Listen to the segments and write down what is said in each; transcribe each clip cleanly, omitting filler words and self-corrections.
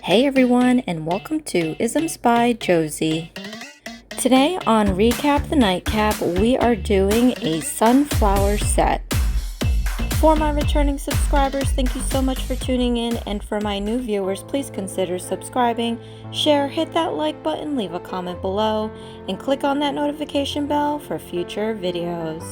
Hey everyone, and welcome to Isms by Josie. Today on Recap the Nightcap, we are doing a sunflower set. For my returning subscribers, thank you so much for tuning in, and for my new viewers, please consider subscribing, share, hit that like button, leave a comment below, and click on that notification bell for future videos.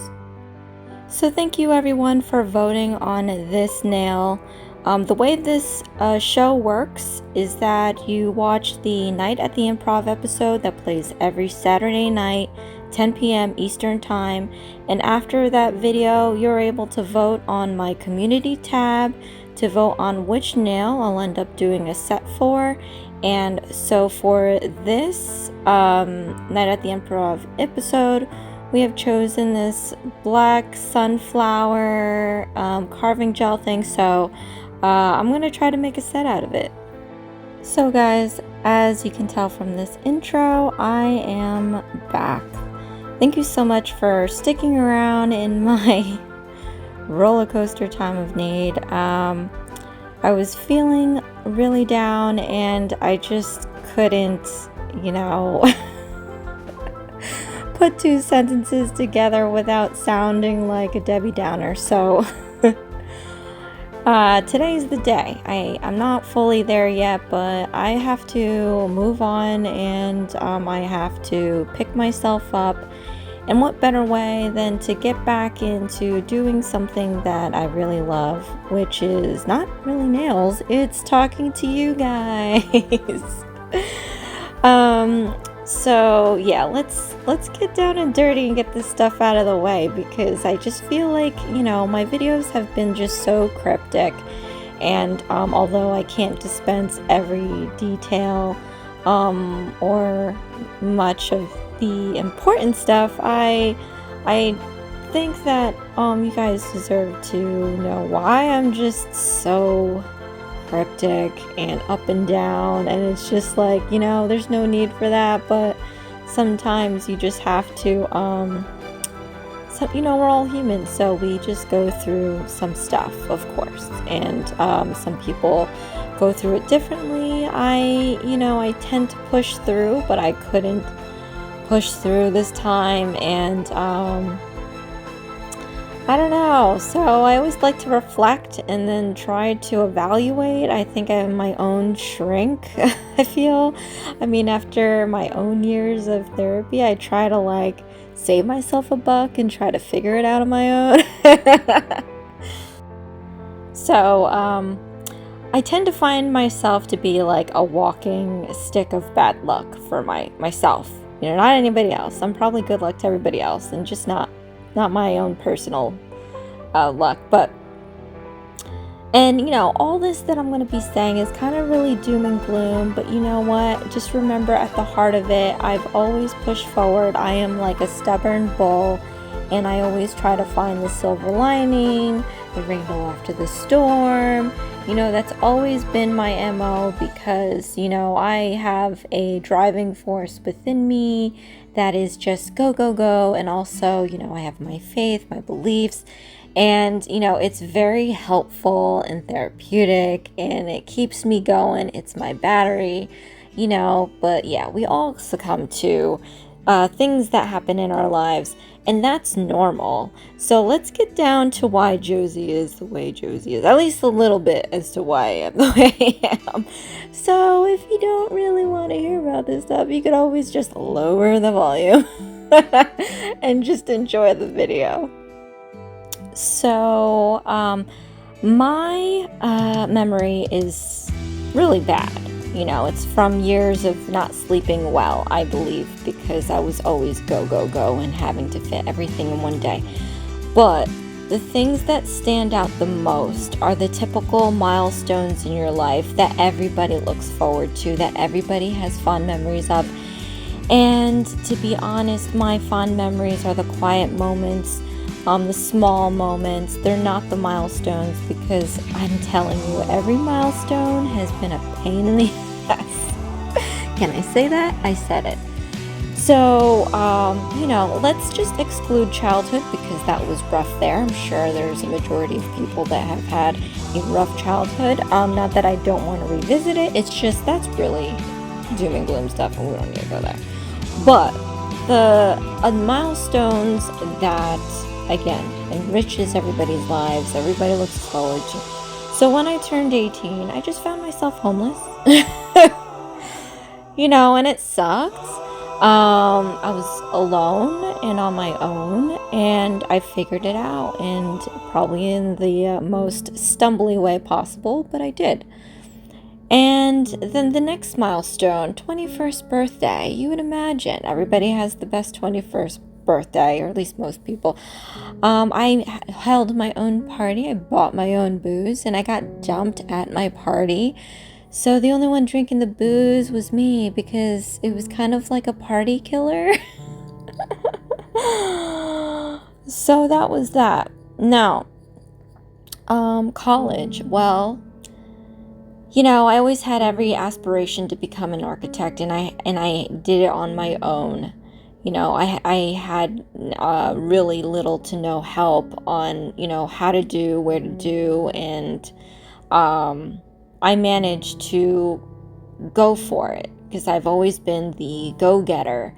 So thank you everyone for voting on this nail. The way this show works is that you watch the Night at the Improv episode that plays every Saturday night, 10 p.m. Eastern Time, and after that video, you're able to vote on my community tab to vote on which nail I'll end up doing a set for. And so for this Night at the Improv episode, we have chosen this black sunflower carving gel thing, so I'm going to try to make a set out of it. So guys, as you can tell from this intro, I am back. Thank you so much for sticking around in my roller coaster time of need. I was feeling really down and I just couldn't, put two sentences together without sounding like a Debbie Downer. So today's the day. I'm not fully there yet, but I have to move on and I have to pick myself up. And what better way than to get back into doing something that I really love, which is not really nails, it's talking to you guys. So yeah, let's get down and dirty and get this stuff out of the way, because I just feel like, my videos have been just so cryptic, and although I can't dispense every detail or much of the important stuff, I think that you guys deserve to know why I'm just so cryptic and up and down, and it's just like, there's no need for that, but sometimes you just have to we're all human, so we just go through some stuff, of course, and some people go through it differently. I tend to push through, but I couldn't push through this time, and I don't know, so I always like to reflect and then try to evaluate. I think I have my own shrink, I feel. After my own years of therapy, I try to save myself a buck and try to figure it out on my own. So, I tend to find myself to be like a walking stick of bad luck for myself. Not anybody else. I'm probably good luck to everybody else, and just not my own personal luck. And all this that I'm going to be saying is kind of really doom and gloom, but you know what, just remember, at the heart of it, I've always pushed forward. I am like a stubborn bull, and I always try to find the silver lining, the rainbow after the storm. That's always been my MO, because I have a driving force within me that is just go, go, go. And also, I have my faith, my beliefs, and, it's very helpful and therapeutic, and it keeps me going. It's my battery, but yeah, we all succumb to things that happen in our lives, and that's normal. So let's get down to why Josie is the way Josie is, at least a little bit as to why I am the way I am. So if you don't really want to hear about this stuff, you could always just lower the volume and just enjoy the video. So my memory is really bad. It's from years of not sleeping well, I believe, because I was always go, go, go and having to fit everything in one day. But the things that stand out the most are the typical milestones in your life that everybody looks forward to, that everybody has fond memories of. And to be honest, my fond memories are the quiet moments, the small moments. They're not the milestones, because I'm telling you, every milestone has been a pain in the ass. Can I say that? I said it. So, let's just exclude childhood because that was rough there. I'm sure there's a majority of people that have had a rough childhood. Not that I don't want to revisit it. It's just that's really doom and gloom stuff, and we don't need to go there. But the milestones that, again, enriches everybody's lives, everybody looks forward to. So when I turned 18, I just found myself homeless. And it sucked. I was alone and on my own, and I figured it out, and probably in the most stumbly way possible, but I did. And then the next milestone, 21st birthday. You would imagine everybody has the best 21st birthday, or at least most people. I held my own party. I bought my own booze, and I got dumped at my party. So the only one drinking the booze was me, because it was kind of like a party killer. So that was that. Now, college. Well, I always had every aspiration to become an architect, and I did it on my own. I had really little to no help on, how to do, where to do, and I managed to go for it because I've always been the go-getter.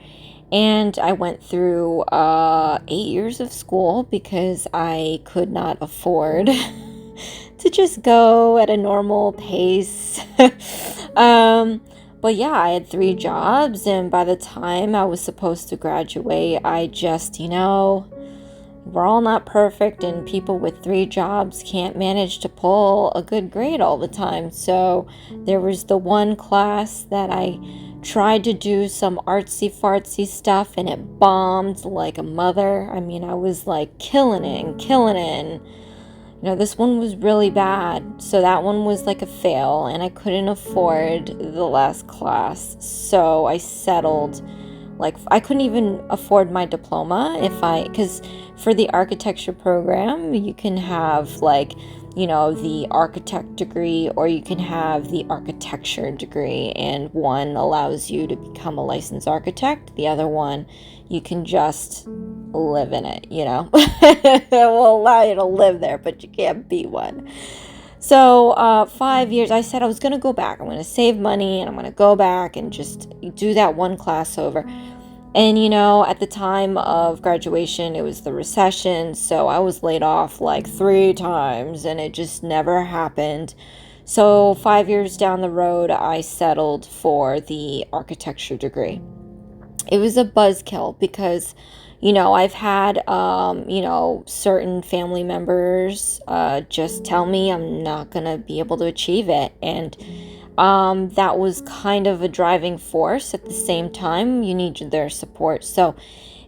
And I went through 8 years of school because I could not afford to just go at a normal pace. But yeah, I had 3 jobs, and by the time I was supposed to graduate, I just, we're all not perfect, and people with 3 jobs can't manage to pull a good grade all the time. So there was the one class that I tried to do some artsy-fartsy stuff, and it bombed like a mother. I mean, I was like killing it. This one was really bad. So that one was like a fail, and I couldn't afford the last class. So I settled. Like, I couldn't even afford my diploma because for the architecture program, you can have the architect degree, or you can have the architecture degree, and one allows you to become a licensed architect. The other one, you can just live in it, It will allow you to live there, but you can't be one. So 5 years, I said I was going to go back. I'm going to save money, and I'm going to go back and just do that one class over. And, at the time of graduation, it was the recession, so I was laid off like 3 times, and it just never happened. So 5 years down the road, I settled for the architecture degree. It was a buzzkill because, I've had, certain family members just tell me I'm not going to be able to achieve it. And that was kind of a driving force. At the same time, you need their support. So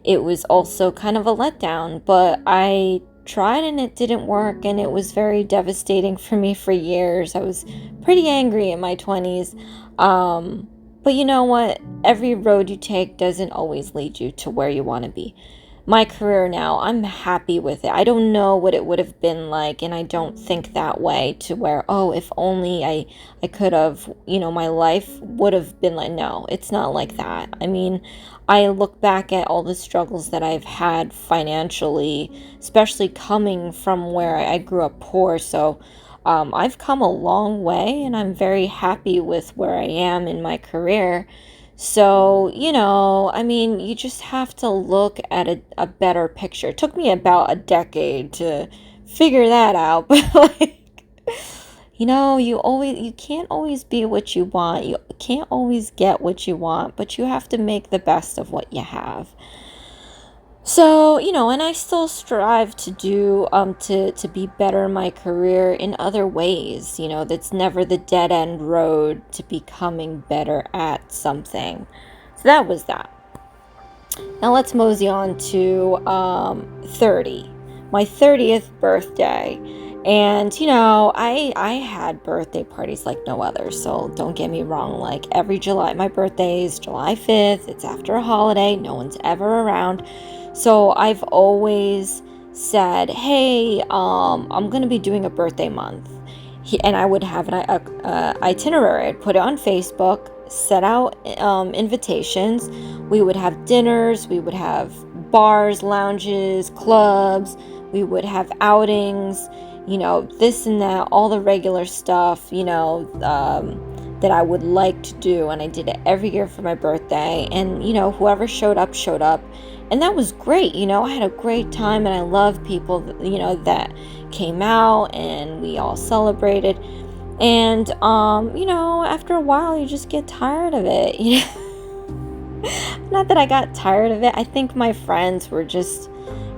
it was also kind of a letdown, but I tried and it didn't work, and it was very devastating for me for years. I was pretty angry in my 20s. But you know what? Every road you take doesn't always lead you to where you want to be. My career now, I'm happy with it. I don't know what it would have been like, and I don't think that way to where, if only I could have, my life would have been like, no, it's not like that. I mean, I look back at all the struggles that I've had financially, especially coming from where I grew up poor. So I've come a long way, and I'm very happy with where I am in my career. So, you just have to look at a better picture. It took me about a decade to figure that out, but you can't always be what you want. You can't always get what you want, but you have to make the best of what you have. So, and I still strive to do, to be better in my career in other ways, that's never the dead end road to becoming better at something. So that was that. Now let's mosey on to 30, my 30th birthday. And, I had birthday parties like no other. So don't get me wrong. Like every July, my birthday is July 5th. It's after a holiday. No one's ever around. So I've always said, hey, I'm going to be doing a birthday month. And I would have an itinerary. I'd put it on Facebook set out invitations. We would have dinners, we would have bars, lounges, clubs, we would have outings, this and that, all the regular stuff, that I would like to do. And I did it every year for my birthday. And, whoever showed up, showed up. And that was great. I had a great time, and I love people, that came out, and we all celebrated. And, after a while, you just get tired of it. Not that I got tired of it. I think my friends were just,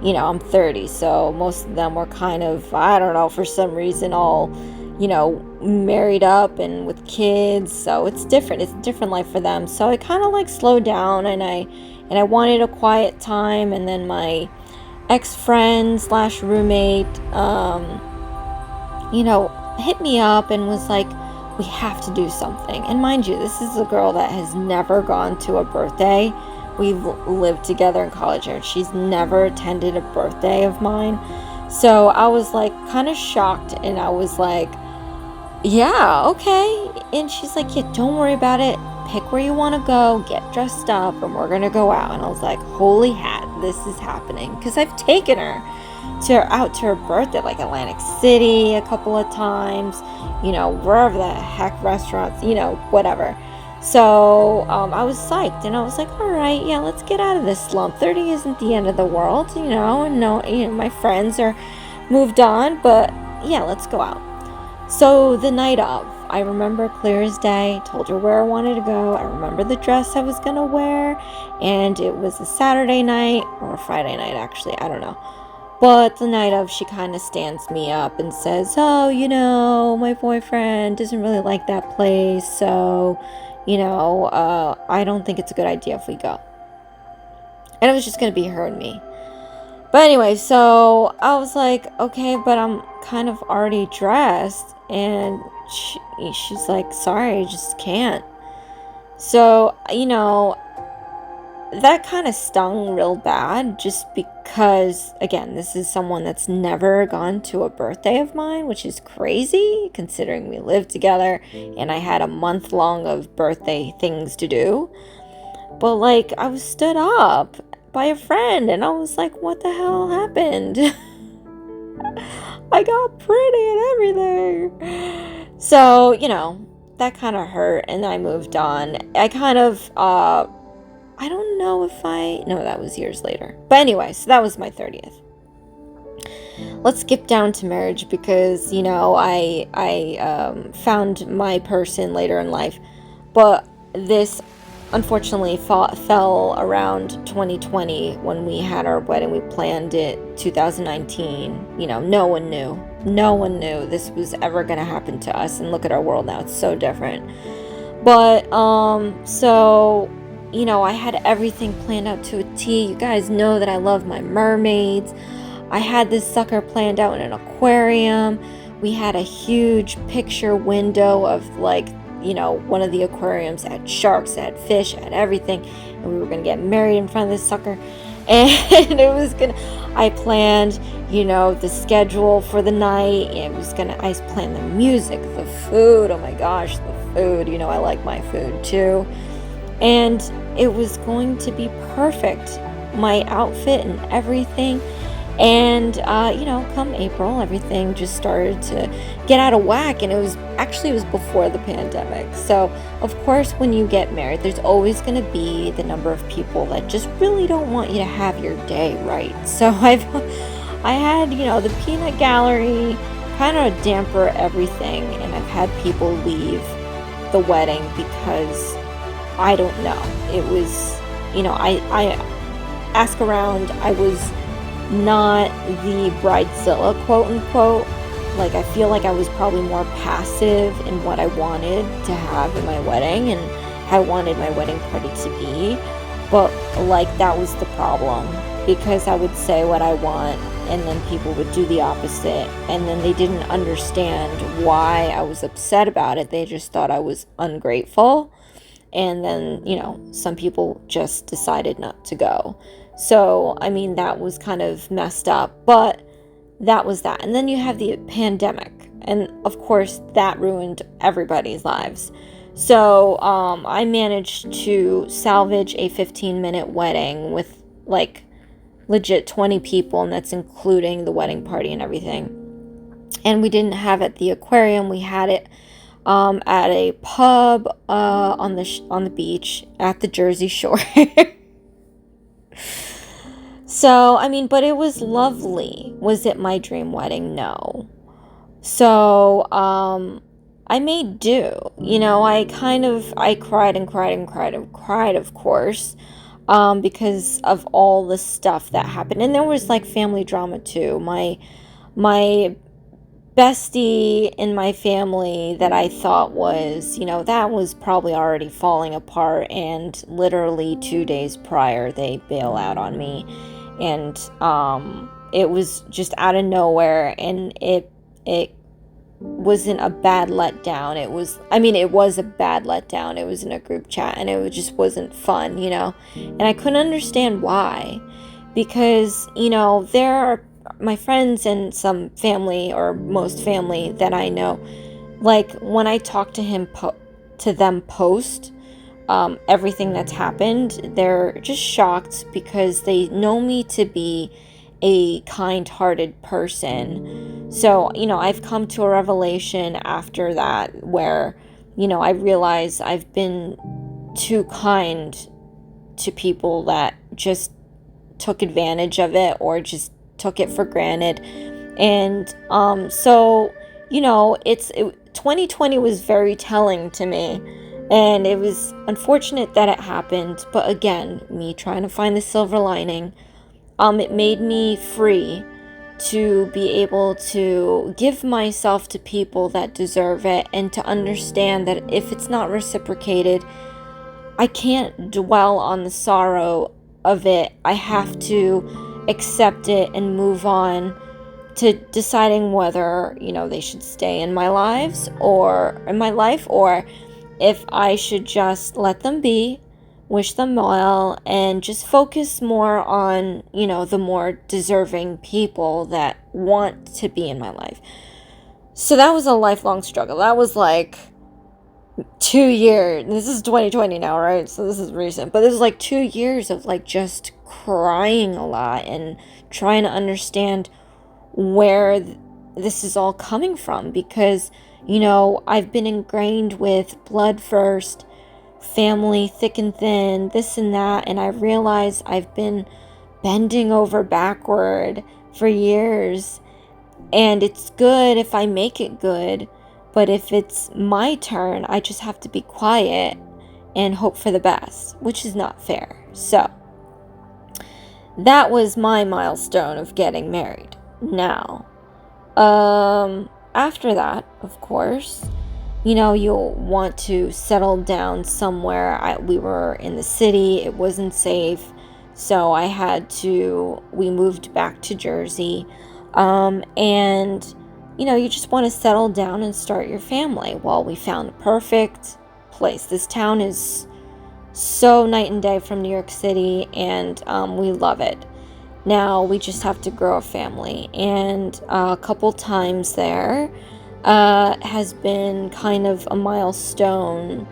I'm 30, so most of them were kind of, I don't know, for some reason all, married up and with kids. So it's different. It's a different life for them. So I kind of like slowed down, and I wanted a quiet time. And then my ex-friend / roommate, hit me up and was like, we have to do something. And mind you, this is a girl that has never gone to a birthday. We've lived together in college, and she's never attended a birthday of mine. So I was like kind of shocked, and I was like, yeah, okay. And she's like, yeah, don't worry about it. Pick where you want to go, get dressed up, and we're going to go out. And I was like, holy hat, this is happening. Because I've taken her out to her birthday, like Atlantic City a couple of times, wherever the heck, restaurants, whatever. So I was psyched, and I was like, all right, yeah, let's get out of this slump. 30 isn't the end of the world, and no, my friends are moved on, but yeah, let's go out. So the night of, I remember clear as day, told her where I wanted to go. I remember the dress I was going to wear, and it was a Saturday night, or a Friday night, actually, I don't know. But the night of, she kind of stands me up and says, oh, my boyfriend doesn't really like that place, so, I don't think it's a good idea if we go. And it was just going to be her and me. But anyway, so I was like, okay, but I'm kind of already dressed. And she's like, sorry, I just can't. So, that kind of stung real bad, just because, again, this is someone that's never gone to a birthday of mine, which is crazy considering we lived together and I had a month long of birthday things to do. But like, I was stood up by a friend, and I was like, what the hell happened? I got pretty and everything. So, that kind of hurt, and I moved on. I kind of, I don't know if no, that was years later. But anyway, so that was my 30th. Let's skip down to marriage, because, I found my person later in life. But this, unfortunately, fell around 2020 when we had our wedding. We planned it 2019. No one knew this was ever going to happen to us. And look at our world now. It's so different. But, so... I had everything planned out to a T. You guys know that I love my mermaids. I had this sucker planned out in an aquarium. We had a huge picture window of one of the aquariums that had sharks, that had fish, that had everything. And we were going to get married in front of this sucker. And I planned, the schedule for the night. I planned the music, the food. Oh my gosh, the food. I like my food too. And it was going to be perfect, my outfit and everything. And, come April, everything just started to get out of whack. And it was before the pandemic. So, of course, when you get married, there's always going to be the number of people that just really don't want you to have your day right. So I had, the peanut gallery kind of damper everything. And I've had people leave the wedding because... I don't know. It was, I ask around. I was not the bridezilla, quote unquote. Like, I feel like I was probably more passive in what I wanted to have in my wedding and how I wanted my wedding party to be. But, that was the problem, because I would say what I want, and then people would do the opposite, and then they didn't understand why I was upset about it. They just thought I was ungrateful. And then, some people just decided not to go. So, that was kind of messed up. But that was that. And then you have the pandemic. And, of course, that ruined everybody's lives. So I managed to salvage a 15-minute wedding with like legit 20 people, and that's including the wedding party and everything. And we didn't have it at the aquarium. We had it at a pub on the beach at the Jersey Shore. So, I mean, but it was lovely. Was it my dream wedding? No. So, I made do. I cried and cried and cried and cried, of course, because of all the stuff that happened. And there was like family drama too. My bestie in my family that I thought was, that was probably already falling apart, and literally 2 days prior they bail out on me. And it was just out of nowhere, and it wasn't a bad letdown. It was a bad letdown. It was in a group chat, and it just wasn't fun, and I couldn't understand why, because there are my friends and some family, or most family that I know, like when I talk to them post everything that's happened, they're just shocked because they know me to be a kind-hearted person. So, I've come to a revelation after that where, I realize I've been too kind to people that just took advantage of it or just took it for granted. And so 2020 was very telling to me, and it was unfortunate that it happened, but again, me trying to find the silver lining, it made me free to be able to give myself to people that deserve it, and to understand that if it's not reciprocated, I can't dwell on the sorrow of it. I have to accept it and move on to deciding whether, they should stay in my life, or if I should just let them be, wish them well, and just focus more on, the more deserving people that want to be in my life. So that was a lifelong struggle. That was like 2 years. This is 2020 now, right? So this is recent. But this is like 2 years of like just crying a lot and trying to understand where this is all coming from, because I've been ingrained with blood first, family thick and thin, this and that, and I realize I've been bending over backward for years, and it's good if I make it good, but if it's my turn, I just have to be quiet and hope for the best, which is not fair. So that was my milestone of getting married. Now, after that, of course, you'll want to settle down somewhere. We were in the city, it wasn't safe, so we moved back to Jersey, and you just want to settle down and start your family. Well, we found the perfect place. This town is so night and day from New York City, and we love it. Now we just have to grow a family, and a couple times there has been kind of a milestone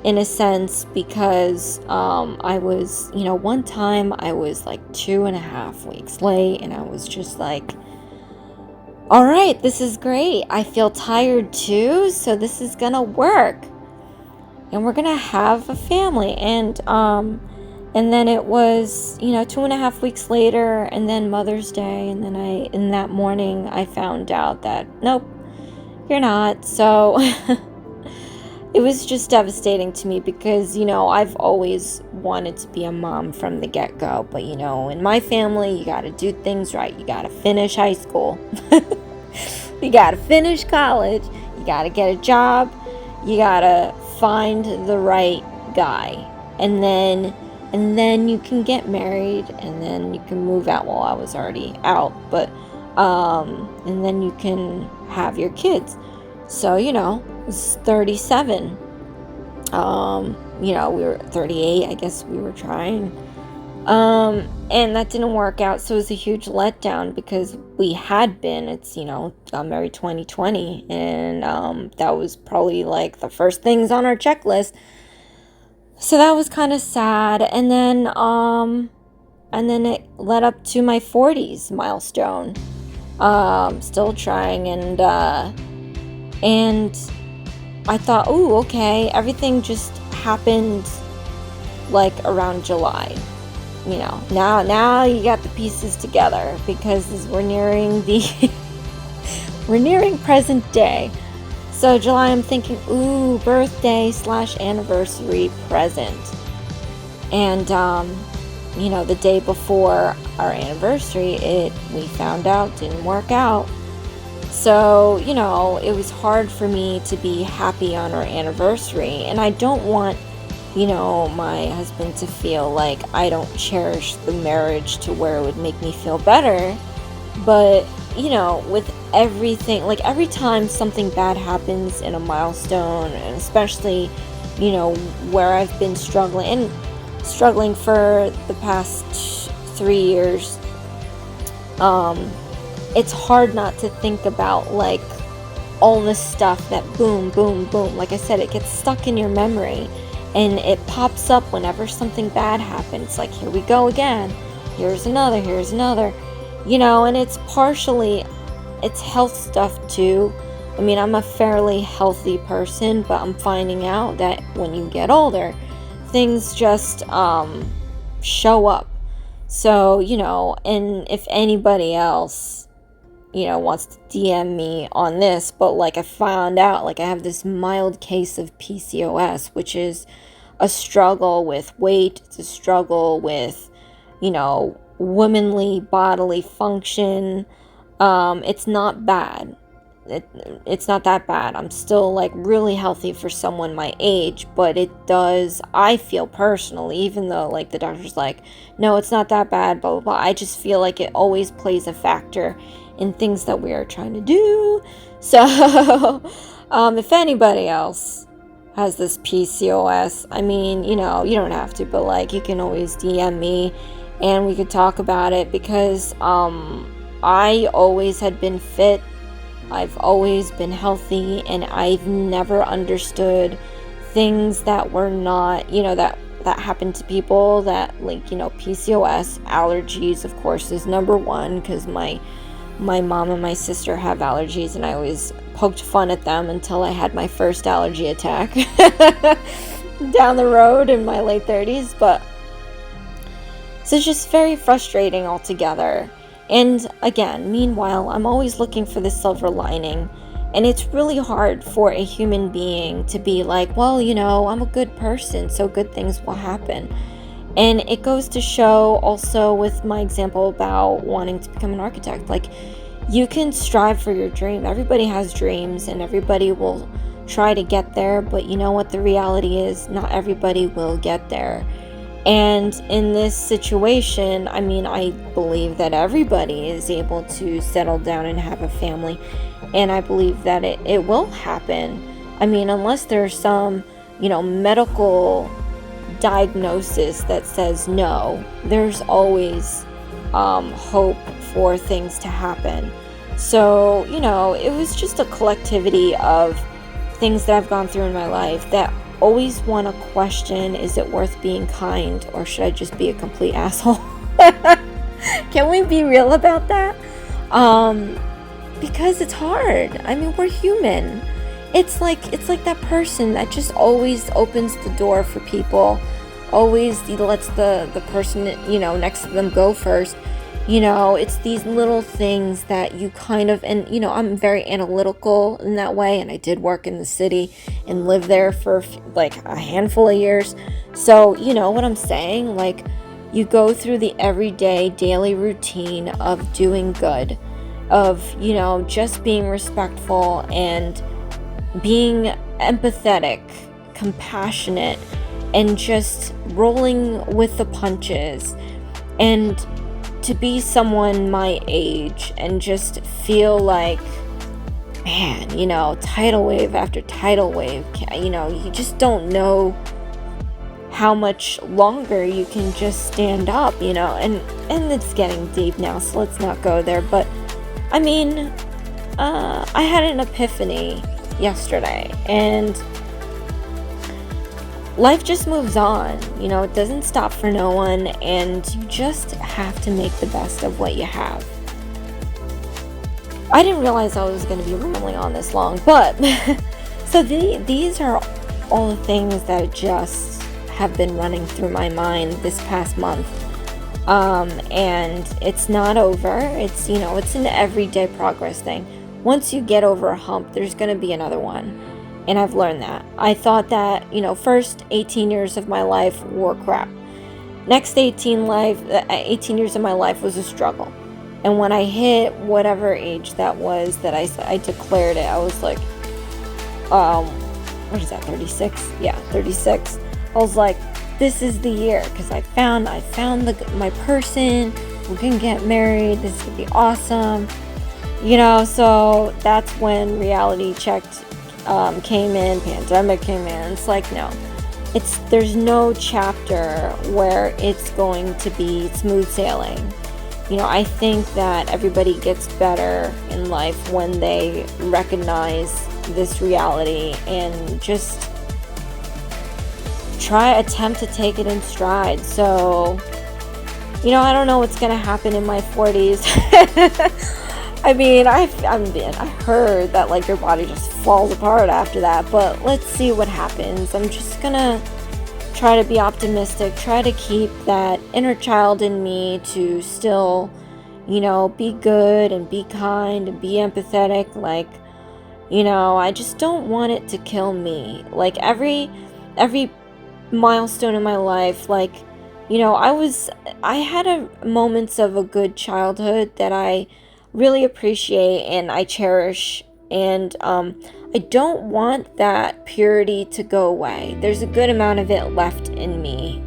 in a sense, because I was, one time I was like 2.5 weeks late, and I was just like, all right, this is great. I feel tired too, so this is gonna work, and we're gonna have a family. And then it was, 2.5 weeks later, and then Mother's Day, and then in that morning, I found out that, nope, you're not. So it was just devastating to me, because, I've always wanted to be a mom from the get-go. But, in my family, you got to do things right. You got to finish high school. You got to finish college. You got to get a job. You got to find the right guy. And then you can get married, and then you can move out. Well, I was already out, but and then you can have your kids. So, I was 37. We were 38, I guess we were trying. And that didn't work out, so it was a huge letdown because got married 2020, and that was probably like the first things on our checklist. So that was kind of sad. And then it led up to my 40s milestone. Still trying, and I thought, oh, okay, everything just happened like around July. Now you got the pieces together, because we're nearing present day. So July, I'm thinking, ooh, birthday / anniversary present. And the day before our anniversary, we found out didn't work out. So, it was hard for me to be happy on our anniversary, and I don't want my husband to feel like I don't cherish the marriage to where it would make me feel better. But, with everything, like every time something bad happens in a milestone, and especially, where I've been struggling for the past 3 years, it's hard not to think about like all the stuff that boom, boom, boom. Like I said, it gets stuck in your memory. And it pops up whenever something bad happens. Like, here we go again. Here's another. And it's health stuff too. I mean, I'm a fairly healthy person, but I'm finding out that when you get older, things just show up. So, and if anybody else, wants to DM me on this, but like I found out, like I have this mild case of PCOS, which is a struggle with weight. It's a struggle with, womanly bodily function. It's not bad. It's not that bad. I'm still like really healthy for someone my age, but I feel personally, even though like the doctor's like, no, it's not that bad, blah, blah, blah. I just feel like it always plays a factor in things that we are trying to do. So, if anybody else has this PCOS, I mean, you don't have to, but like you can always DM me and we could talk about it, because I always had been fit. I've always been healthy, and I've never understood things that were not, that happened to people that, like, PCOS, allergies, of course, is number one, because my mom and my sister have allergies, and I always poked fun at them until I had my first allergy attack down the road in my late 30s. But so it's just very frustrating altogether. And again, meanwhile, I'm always looking for the silver lining, and it's really hard for a human being to be like, well, I'm a good person, so good things will happen. And it goes to show also with my example about wanting to become an architect. Like, you can strive for your dream. Everybody has dreams, and everybody will try to get there. But you know what the reality is? Not everybody will get there. And in this situation, I mean, I believe that everybody is able to settle down and have a family. And I believe that it will happen. I mean, unless there's some, medical diagnosis that says no, there's always hope for things to happen. So, it was just a collectivity of things that I've gone through in my life that always want to question, is it worth being kind, or should I just be a complete asshole? Can we be real about that? Because it's hard. I mean, we're human. It's like that person that just always opens the door for people, always lets the person, next to them go first. It's these little things that you kind of, and, I'm very analytical in that way, and I did work in the city and live there for like a handful of years. So, what I'm saying? Like, you go through the everyday, daily routine of doing good, of, just being respectful and being empathetic, compassionate, and just rolling with the punches. And to be someone my age and just feel like, man, tidal wave after tidal wave, you just don't know how much longer you can just stand up, you know, and it's getting deep now, so let's not go there, but I mean, I had an epiphany yesterday, and life just moves on, you know, it doesn't stop for no one, and you just have to make the best of what you have. I didn't realize I was going to be rambling on this long, but so these are all the things that just have been running through my mind this past month. And it's not over. It's, you know, it's an everyday progress thing. Once you get over a hump, there's going to be another one. And I've learned that. I thought that, you know, first 18 years of my life were crap. Next 18 years of my life was a struggle. And when I hit whatever age that was that I declared it, I was like, what is that, 36? Yeah, 36. I was like, this is the year, because I found my person. We're gonna get married. This is gonna be awesome. You know, so that's when reality checked came in, pandemic came in. It's like, no, there's no chapter where it's going to be smooth sailing. You know, I think that everybody gets better in life when they recognize this reality and just attempt to take it in stride. So, you know, I don't know what's gonna happen in my 40s. I mean, I heard that like your body just falls apart after that, but let's see what happens. I'm just gonna try to be optimistic, try to keep that inner child in me to still, you know, be good and be kind and be empathetic. Like, you know, I just don't want it to kill me. Like every milestone in my life, like, you know, I had moments of a good childhood that I really appreciate and I cherish, and I don't want that purity to go away. There's a good amount of it left in me,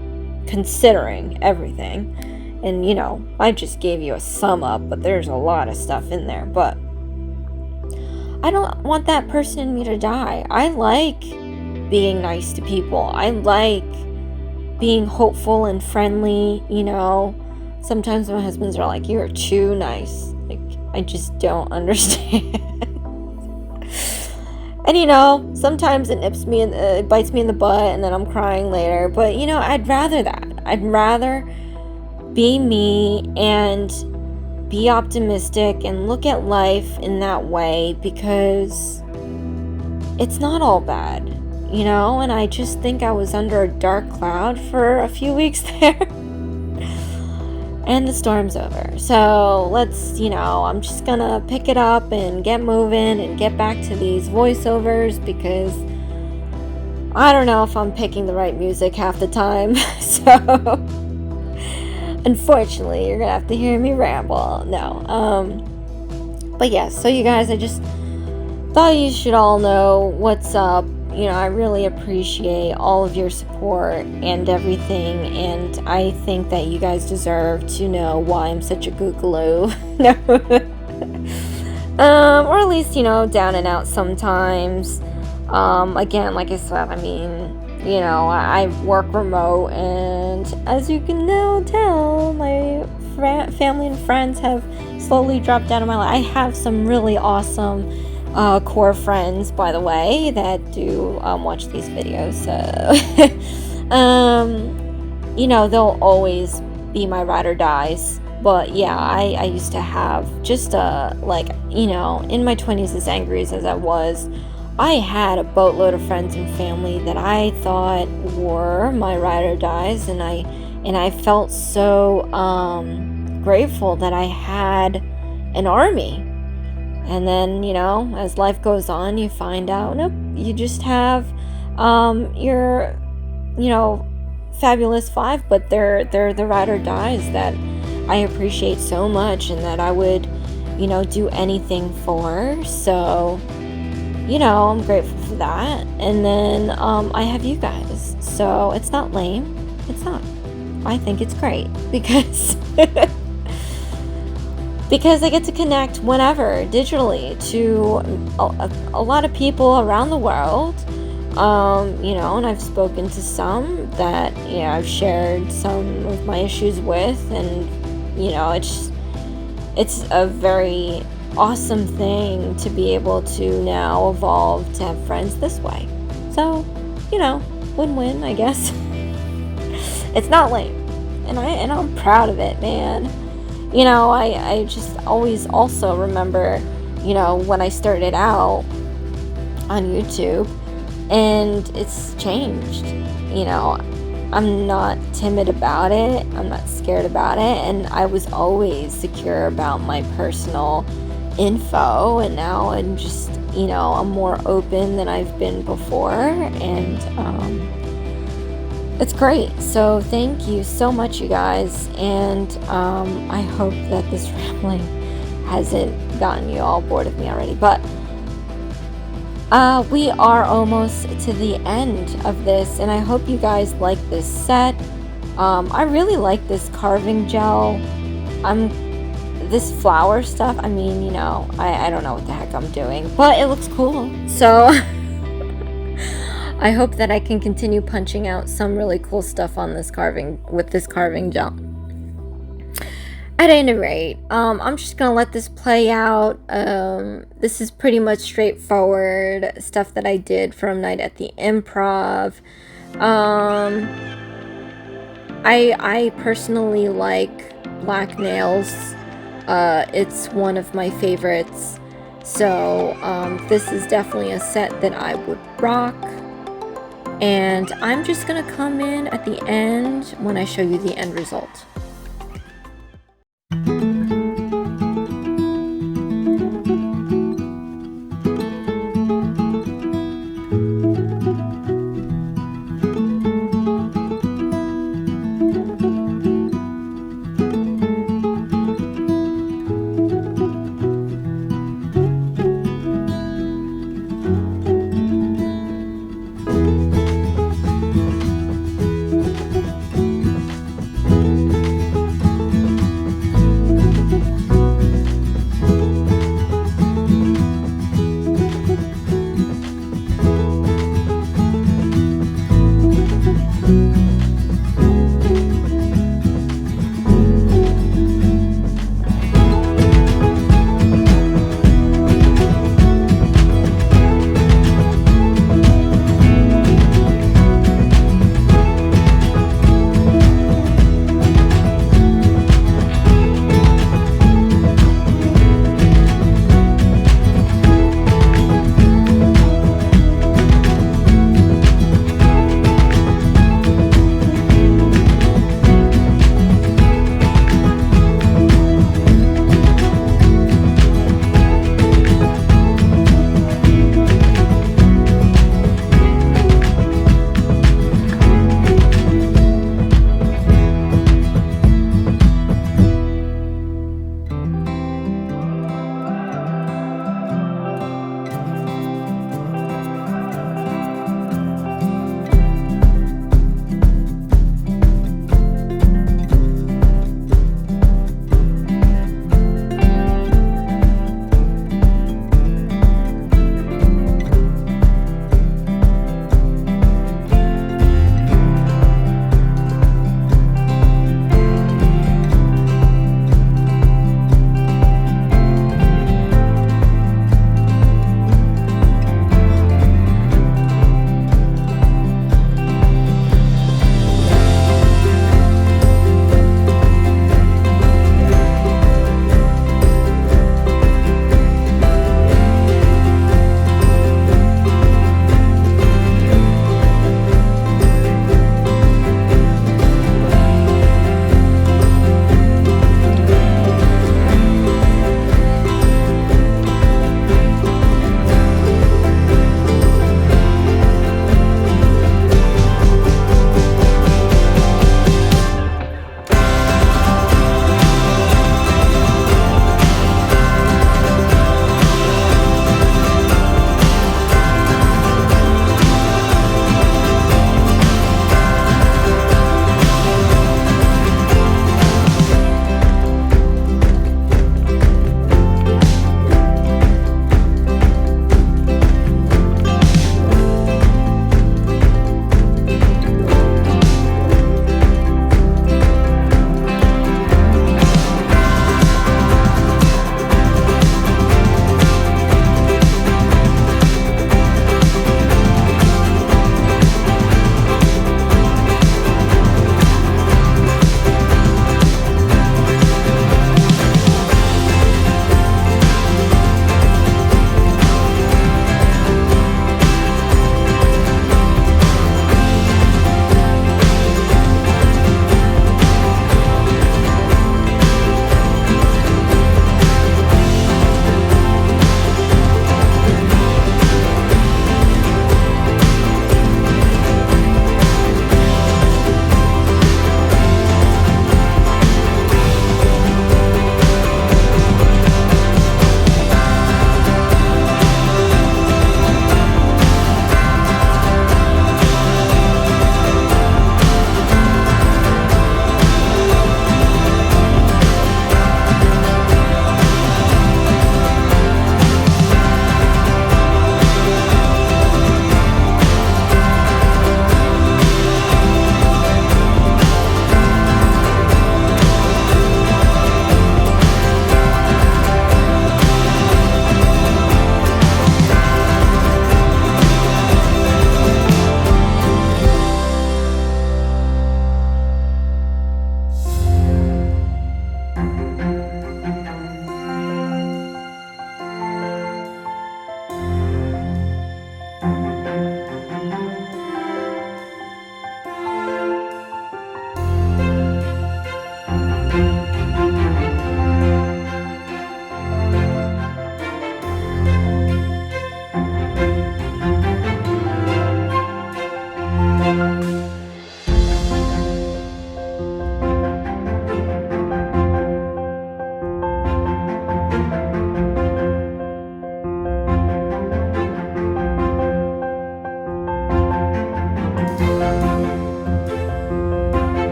considering everything. And, you know, I just gave you a sum up, but there's a lot of stuff in there. But I don't want that person in me to die. I like being nice to people. I like being hopeful and friendly, you know. Sometimes my husbands are like, you're too nice. Like, I just don't understand. And, you know, sometimes it bites me in the butt, and then I'm crying later. But, you know, I'd rather that. I'd rather be me and be optimistic and look at life in that way, because it's not all bad, you know. And I just think I was under a dark cloud for a few weeks there. And the storm's over. So let's, you know, I'm just gonna pick it up and get moving and get back to these voiceovers, because I don't know if I'm picking the right music half the time. So unfortunately, you're gonna have to hear me ramble. No. But yes, so you guys, I just thought you should all know what's up. You know, I really appreciate all of your support and everything, and I think that you guys deserve to know why I'm such a googaloo. Or at least, you know, down and out sometimes. Again, like I said, I mean, you know, I work remote, and as you can now tell, my family and friends have slowly dropped out of my life. I have some really awesome core friends, by the way, that do watch these videos. So, you know, they'll always be my ride or dies. But yeah, I used to have just like, you know, in my 20s, as angry as I was, I had a boatload of friends and family that I thought were my ride or dies, and I felt so grateful that I had an army. And then, you know, as life goes on, you find out, nope, you just have your, you know, fabulous five, but they're the ride or dies that I appreciate so much and that I would, you know, do anything for. So, you know, I'm grateful for that. And then I have you guys. So it's not lame. It's not. I think it's great because because I get to connect whenever digitally to a lot of people around the world And I've spoken to some that, I've shared some of my issues with, and, it's a very awesome thing to be able to now evolve to have friends this way. So, win-win, I guess. It's not lame, and I'm proud of it, man. I just always also remember, when I started out on YouTube, and it's changed. I'm not timid about it. I'm not scared about it, and I was always secure about my personal info, and now I'm just, I'm more open than I've been before, and it's great. So thank you so much, you guys, and I hope that this rambling hasn't gotten you all bored of me already, but we are almost to the end of this, and I hope you guys like this set. I really like this carving gel. This flower stuff, I mean, I don't know what the heck I'm doing, but it looks cool. So I hope that I can continue punching out some really cool stuff on this carving, with this carving gel. At any rate, I'm just gonna let this play out. This is pretty much straightforward stuff that I did from night at the Improv. I personally like black nails. It's one of my favorites. So this is definitely a set that I would rock. And I'm just gonna come in at the end when I show you the end result.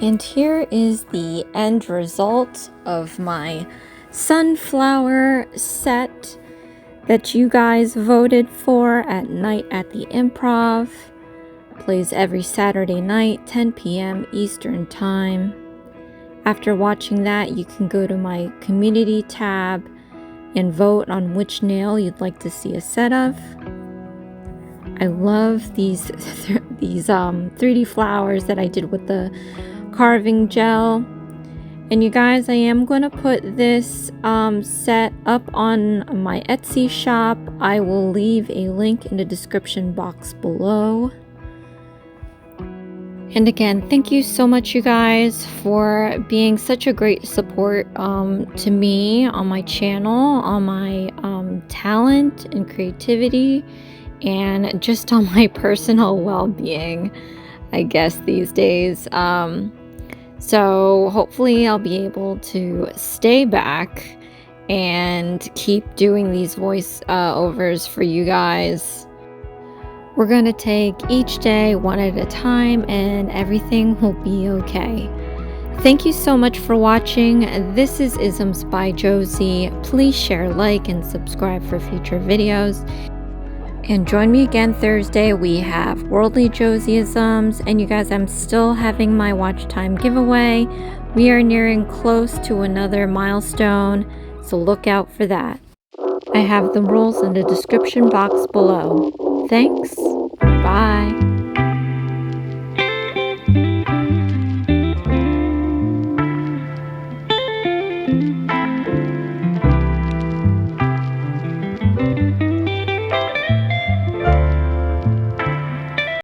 And here is the end result of my sunflower set that you guys voted for at night at the Improv. Plays every Saturday night, 10 p.m. Eastern Time. After watching that, you can go to my community tab and vote on which nail you'd like to see a set of. I love these 3D flowers that I did with the carving gel. And you guys, I am going to put this set up on my Etsy shop. I will leave a link in the description box below. And again, thank you so much, you guys, for being such a great support to me on my channel, on my talent and creativity, and just on my personal well-being, I guess, these days. So hopefully I'll be able to stay back and keep doing these voice overs for you guys. We're going to take each day one at a time, and everything will be okay. Thank you so much for watching. This is Isms by Josie. Please share, like, and subscribe for future videos. And join me again Thursday. We have Worldly Josieisms. And you guys, I'm still having my Watchtime Giveaway. We are nearing close to another milestone, so look out for that. I have the rules in the description box below. Thanks. Bye.